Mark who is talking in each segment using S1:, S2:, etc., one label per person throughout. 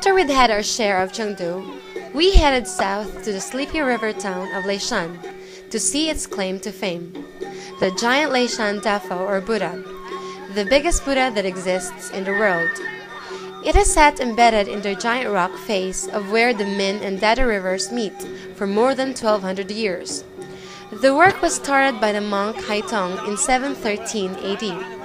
S1: After we'd had our share of Chengdu, we headed south to the sleepy river town of Leishan to see its claim to fame, the giant Leishan Dafo or Buddha, the biggest Buddha that exists in the world. It has sat embedded in the giant rock face of where the Min and Dada rivers meet for more than 1200 years. The work was started by the monk Haitong in 713 AD,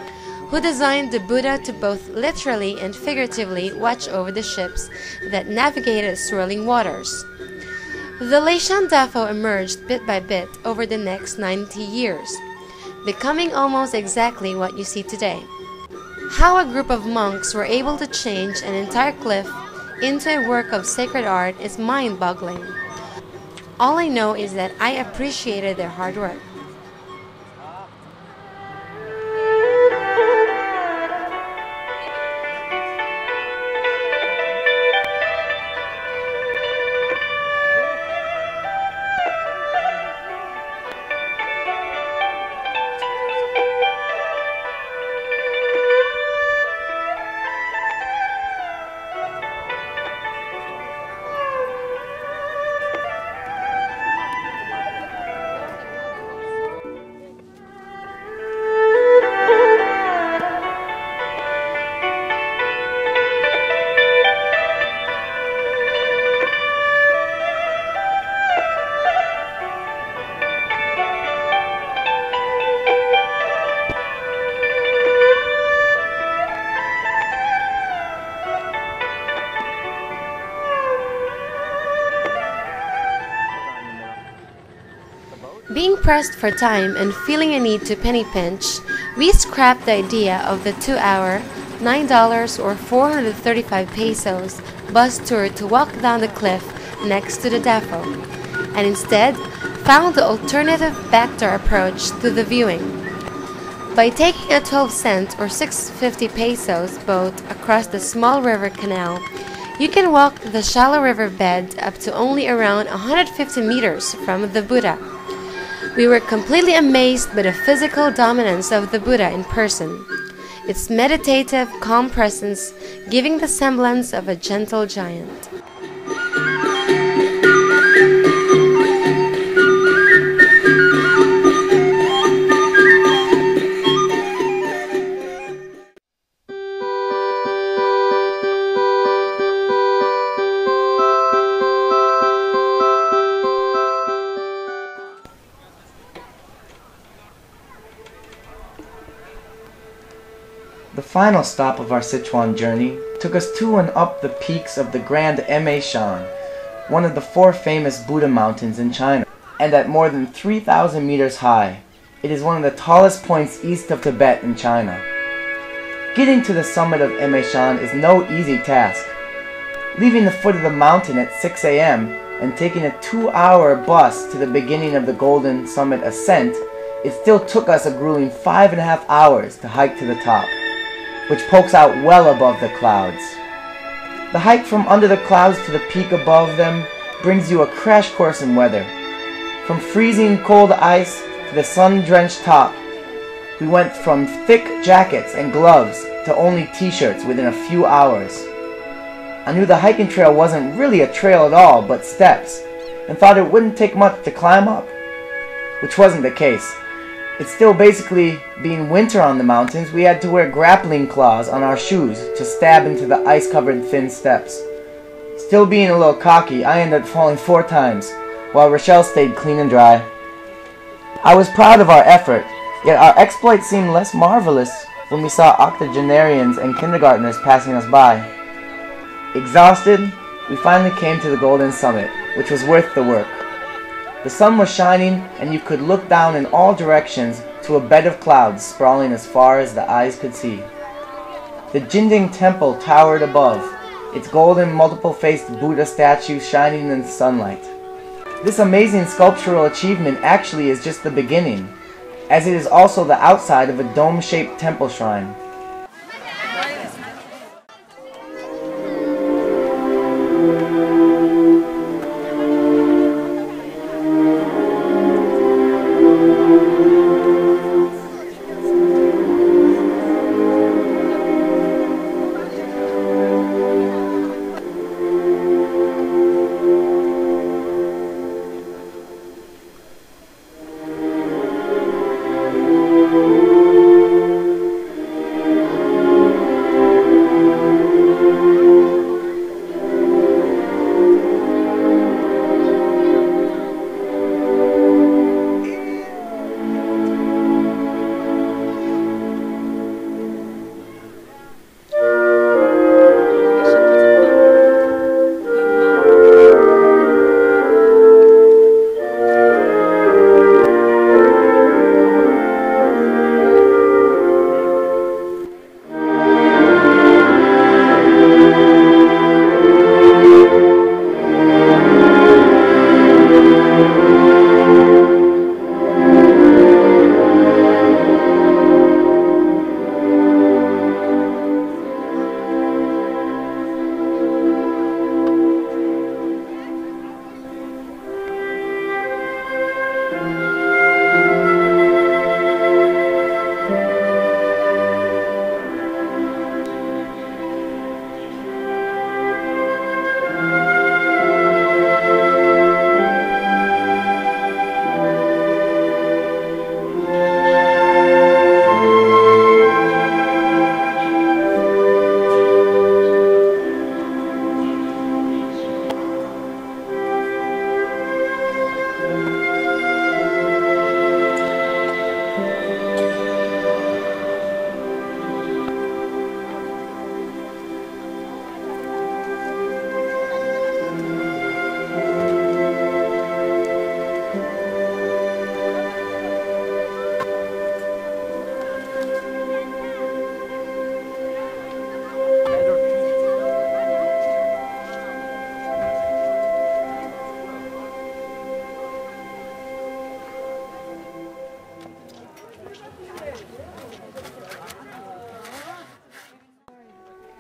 S1: who designed the Buddha to both literally and figuratively watch over the ships that navigated swirling waters. The Leishan Dafo emerged bit by bit over the next 90 years, becoming almost exactly what you see today. How a group of monks were able to change an entire cliff into a work of sacred art is mind-boggling. All I know is that I appreciated their hard work. Being pressed for time and feeling a need to penny pinch, we scrapped the idea of the 2-hour, $9 or 435 pesos bus tour to walk down the cliff next to the Dafo, and instead found the alternative backdoor approach to the viewing. By taking a 12-cent or 650 pesos boat across the small river canal, you can walk the shallow river bed up to only around 150 meters from the Buddha. We were completely amazed by the physical dominance of the Buddha in person, its meditative, calm presence giving the semblance of a gentle giant.
S2: The final stop of our Sichuan journey took us to and up the peaks of the Grand Shan, one of the 4 famous Buddha mountains in China, and at more than 3,000 meters high. It is one of the tallest points east of Tibet in China. Getting to the summit of Shan is no easy task. Leaving the foot of the mountain at 6 a.m. and taking a 2-hour bus to the beginning of the Golden Summit ascent, it still took us a grueling 5.5 hours to hike to the top, which pokes out well above the clouds. The hike from under the clouds to the peak above them brings you a crash course in weather. From freezing cold ice to the sun-drenched top, we went from thick jackets and gloves to only t-shirts within a few hours. I knew the hiking trail wasn't really a trail at all, but steps, and thought it wouldn't take much to climb up, which wasn't the case. It's still basically being winter on the mountains. We had to wear grappling claws on our shoes to stab into the ice-covered thin steps. Still being a little cocky, I ended up falling 4 times, while Rochelle stayed clean and dry. I was proud of our effort, yet our exploit seemed less marvelous when we saw octogenarians and kindergartners passing us by. Exhausted, we finally came to the Golden Summit, which was worth the work. The sun was shining, and you could look down in all directions to a bed of clouds sprawling as far as the eyes could see. The Jinding Temple towered above, its golden multiple-faced Buddha statue shining in the sunlight. This amazing sculptural achievement actually is just the beginning, as it is also the outside of a dome-shaped temple shrine.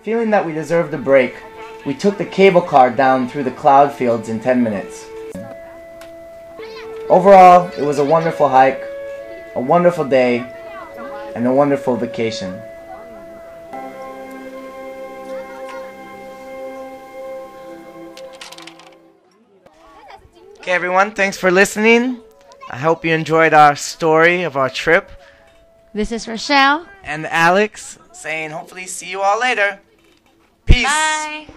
S2: Feeling that we deserved a break, we took the cable car down through the cloud fields in 10 minutes. Overall, it was a wonderful hike, a wonderful day, and a wonderful vacation. Okay everyone, thanks for listening. I hope you enjoyed our story of our trip.
S1: This is Rochelle.
S2: And Alex saying hopefully see you all later. Peace.
S1: Bye.